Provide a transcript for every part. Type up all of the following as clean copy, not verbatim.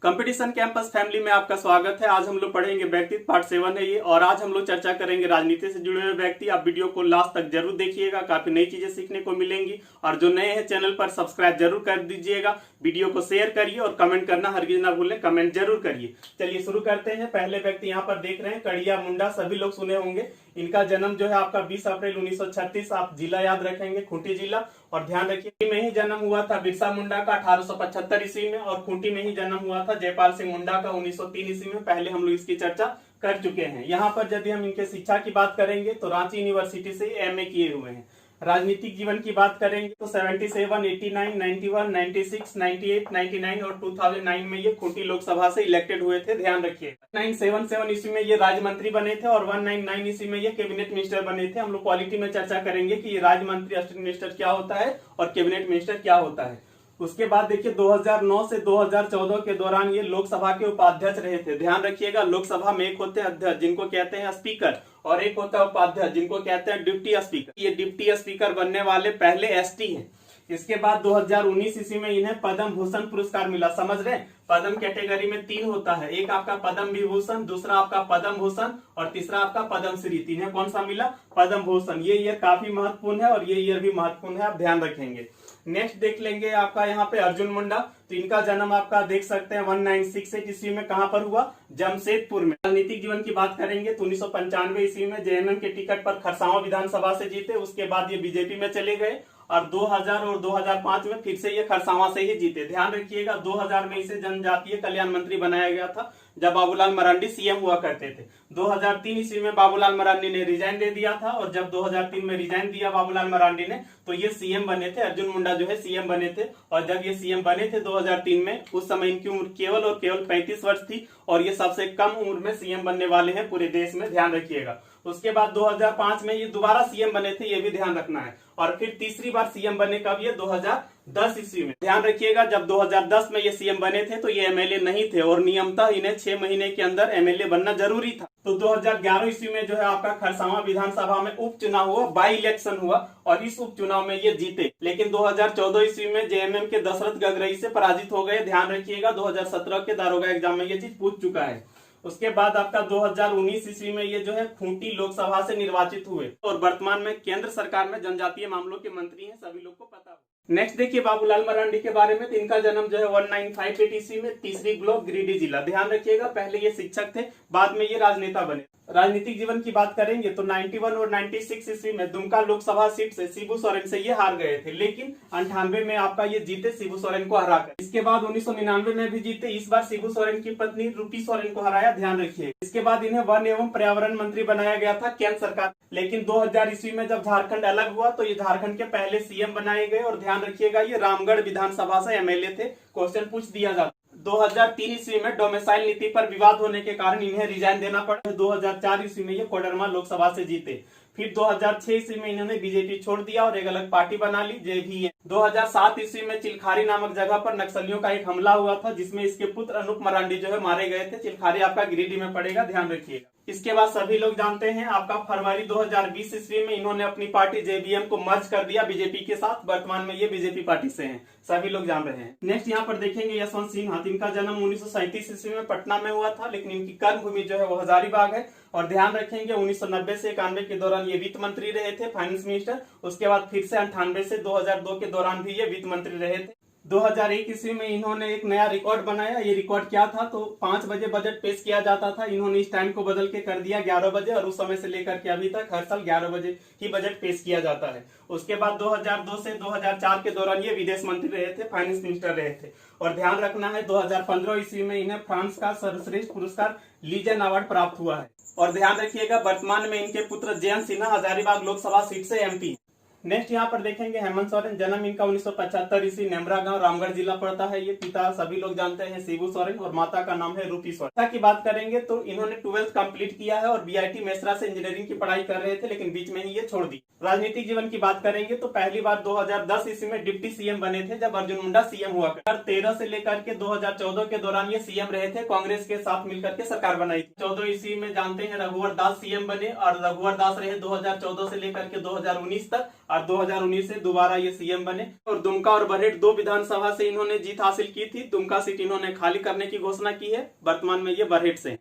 Competition campus family में आपका स्वागत है। आज हम लोग पढ़ेंगे व्यक्तित्व, पार्ट 7 है ये, और आज हम लोग चर्चा करेंगे राजनीति से जुड़े हुए व्यक्ति। आप वीडियो को लास्ट तक जरूर देखिएगा, काफी नई चीजें सीखने को मिलेंगी। और जो नए हैं चैनल पर सब्सक्राइब जरूर कर दीजिएगा, वीडियो को शेयर करिए और कमेंट करना हरगिज ना भूलें, कमेंट जरूर करिए। चलिए शुरू करते हैं। पहले व्यक्ति यहाँ पर देख रहे हैं कड़िया मुंडा, सभी लोग सुने होंगे। इनका जन्म जो है आपका 20 अप्रैल 1936, आप जिला याद रखेंगे खूंटी जिला। और ध्यान रखिए में ही जन्म हुआ था बिरसा मुंडा का 1875 ईस्वी में, और खूंटी में ही जन्म हुआ था जयपाल सिंह मुंडा का 1903 ईस्वी में। पहले हम लोग इसकी चर्चा कर चुके हैं। यहाँ पर यदि हम इनके शिक्षा की बात करेंगे तो रांची यूनिवर्सिटी से एमए किए हुए हैं। राजनीतिक जीवन की बात करेंगे तो 77, 89, 91, 96, 98, 99 और 2009 में ये खूंटी लोकसभा से इलेक्टेड हुए थे। ध्यान रखिए 1977 ईस्वी में ये राज्य मंत्री बने थे और 199 ईस्वी में ये कैबिनेट मिनिस्टर बने थे। हम लोग पॉलिटी में चर्चा करेंगे कि ये राज्य मंत्री, असिस्टेंट मिनिस्टर क्या होता है और कैबिनेट मिनिस्टर क्या होता है। उसके बाद देखिए 2009 से 2014 के दौरान ये लोकसभा के उपाध्यक्ष रहे थे। ध्यान रखिएगा, लोकसभा में एक होते हैं अध्यक्ष जिनको कहते हैं स्पीकर, और एक होता है उपाध्यक्ष जिनको कहते हैं डिप्टी स्पीकर। ये डिप्टी स्पीकर बनने वाले पहले एसटी हैं। इसके बाद 2019 ईस्वी में इन्हें पद्म भूषण पुरस्कार मिला। समझ रहे हैं, पद्म कैटेगरी में 3 होता है, एक आपका पद्म विभूषण, दूसरा आपका पद्म भूषण और तीसरा आपका पद्म श्री। इन्हें कौन सा मिला? पद्म भूषण। ये ईयर काफी महत्वपूर्ण है और ये ईयर भी महत्वपूर्ण है, आप ध्यान रखेंगे। नेक्स्ट देख लेंगे आपका यहाँ पे अर्जुन मुंडा। तो इनका जन्म आपका देख सकते हैं 1968 ईस्वी में। कहां पर हुआ? जमशेदपुर में। राजनीतिक जीवन की बात करेंगे तो 1995 ईस्वी में जेएमएम के टिकट पर खरसावां विधानसभा से जीते। उसके बाद ये बीजेपी में चले गए और 2000 और 2005 में फिर से ये खरसावां से ही जीते। ध्यान रखिएगा 2000 में इसे जनजातीय कल्याण मंत्री बनाया गया था जब बाबूलाल मरांडी सीएम हुआ करते थे। 2003 ईस्वी में बाबूलाल मरांडी ने रिजाइन दे दिया था, और जब 2003 में रिजाइन दिया बाबूलाल मरांडी ने तो ये सीएम बने थे। अर्जुन मुंडा जो है सीएम बने थे, और जब ये सीएम बने थे 2003 में, उस समय इनकी उम्र केवल और केवल 35 वर्ष थी, और ये सबसे कम उम्र में सीएम बनने वाले हैं पूरे देश में। ध्यान रखिएगा। उसके बाद 2005 में ये दोबारा सीएम बने थे, ये भी ध्यान रखना है। और फिर तीसरी बार सीएम बने कब? ये 2010 ईस्वी में। ध्यान रखिएगा जब 2010 में ये सीएम बने थे तो ये एमएलए नहीं थे, और नियमतः इन्हें 6 महीने के अंदर एमएलए बनना जरूरी था। तो 2011 ईस्वी में जो है आपका खरसावां विधानसभा में उपचुनाव हुआ, बाई इलेक्शन हुआ, और इस उपचुनाव में ये जीते। लेकिन 2014 ईस्वी में जेएमएम के दशरथ गगरई से पराजित हो गए। ध्यान रखिएगा 2017 के दारोगा एग्जाम में ये चीज पूछ चुका है। उसके बाद आपका 2019 ईस्वी में ये जो है खूंटी लोकसभा से निर्वाचित हुए, और वर्तमान में केंद्र सरकार में जनजातीय मामलों के मंत्री हैं, सभी लोग को पता हो। नेक्स्ट देखिए बाबूलाल मरांडी के बारे में। तो इनका जन्म जो है 1958 ईस्वी में, तीसरी ब्लॉक गिरिडीह जिला। ध्यान रखिएगा पहले ये शिक्षक थे, बाद में ये राजनेता बने। राजनीतिक जीवन की बात करेंगे तो 91 और 96 ईस्वी में दुमका लोकसभा सीट से शिबू सोरेन से ये हार गए थे, लेकिन 98 में आपका ये जीते शिबू सोरेन को हराकर। इसके बाद 1999 में भी जीते, इस बार शिबू सोरेन की पत्नी रूपी सोरेन को हराया। ध्यान रखिए। इसके बाद इन्हें वन एवं पर्यावरण मंत्री बनाया गया था केंद्र सरकार। लेकिन 2000 ईस्वी में जब झारखंड अलग हुआ तो ये झारखंड के पहले सीएम बनाए गए। और ध्यान रखिएगा ये रामगढ़ विधानसभा से एमएलए थे। क्वेश्चन पूछ दिया जाता। 2003 ईस्वी में डोमिसाइल नीति पर विवाद होने के कारण इन्हें रिजाइन देना पड़ा। 2004 ईस्वी में ये कोडरमा लोकसभा से जीते। फिर 2006 ईस्वी में इन्होंने बीजेपी छोड़ दिया और एक अलग पार्टी बना ली, जेवीएम। 2007 ईस्वी में चिलखारी नामक जगह पर नक्सलियों का एक हमला हुआ था, जिसमें इसके पुत्र अनूप मरांडी जो है मारे गए थे। चिलखारी आपका गिरिडीह में पड़ेगा, ध्यान रखिएगा। इसके बाद सभी लोग जानते हैं आपका फरवरी 2020 ईस्वी में इन्होंने अपनी पार्टी जेवीएम को मर्ज कर दिया बीजेपी के साथ। वर्तमान में ये बीजेपी पार्टी से हैं, सभी लोग जान रहे हैं। नेक्स्ट यहाँ पर देखेंगे यशवंत सिन्हा। इनका जन्म 1937 ईस्वी में पटना में हुआ था, लेकिन इनकी कर्मभूमि जो है वो हजारीबाग है। और ध्यान रखेंगे 1990 से 91 के दौरान ये वित्त मंत्री रहे थे, फाइनेंस मिनिस्टर। उसके बाद फिर से 98 से 2002 के दौरान भी ये वित्त मंत्री रहे थे। 2001 ईस्वी में इन्होंने एक नया रिकॉर्ड बनाया। ये रिकॉर्ड क्या था? तो 5 बजे बजट पेश किया जाता था, इन्होंने इस टाइम को बदल के कर दिया 11 बजे, और उस समय से लेकर के अभी तक हर साल 11 बजे ही बजट पेश किया जाता है। उसके बाद 2002 से 2004 के दौरान ये विदेश मंत्री रहे थे, फाइनेंस मिनिस्टर रहे थे। और ध्यान रखना है 2015 ईस्वी में इन्हें फ्रांस का सर्वश्रेष्ठ पुरस्कार लीजन अवार्ड प्राप्त हुआ है। और ध्यान रखिएगा वर्तमान में इनके पुत्र जयंत सिन्हा हजारीबाग लोकसभा सीट से एमपी। नेक्स्ट यहाँ पर देखेंगे हेमंत सोरेन। जन्म इनका 1975 ईस्वी, नेमरा गांव, रामगढ़ जिला पड़ता है। ये पिता सभी लोग जानते हैं शिबू सोरेन, और माता का नाम है रूपी सोरेन। की बात करेंगे तो इन्होंने 12th कंप्लीट किया है और बीआईटी मेसरा से इंजीनियरिंग की पढ़ाई कर रहे थे, लेकिन बीच में ही ये छोड़ दी। राजनीतिक जीवन की बात करेंगे तो पहली बार 2010 ईस्वी में डिप्टी सीएम बने थे, जब अर्जुन मुंडा सीएम हुआ। 2013 से लेकर के 2014 के दौरान ये सीएम रहे थे, कांग्रेस के साथ मिलकर के सरकार बनाई थी। 14 ईस्वी में जानते हैं रघुवर दास सीएम बने, और रघुवर दास रहे 2014 से लेकर के 2019 तक। और 2019 से दोबारा ये सीएम बने। और दुमका और बरहेट 2 विधानसभा से इन्होंने जीत हासिल की थी। दुमका सीट इन्होंने खाली करने की घोषणा की है, वर्तमान में ये बरहेट से।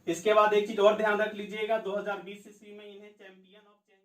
इसके बाद एक चीज और ध्यान रख लीजिएगा, 2020 ईस्वी में इन्हें चैंपियन ऑफ चेंज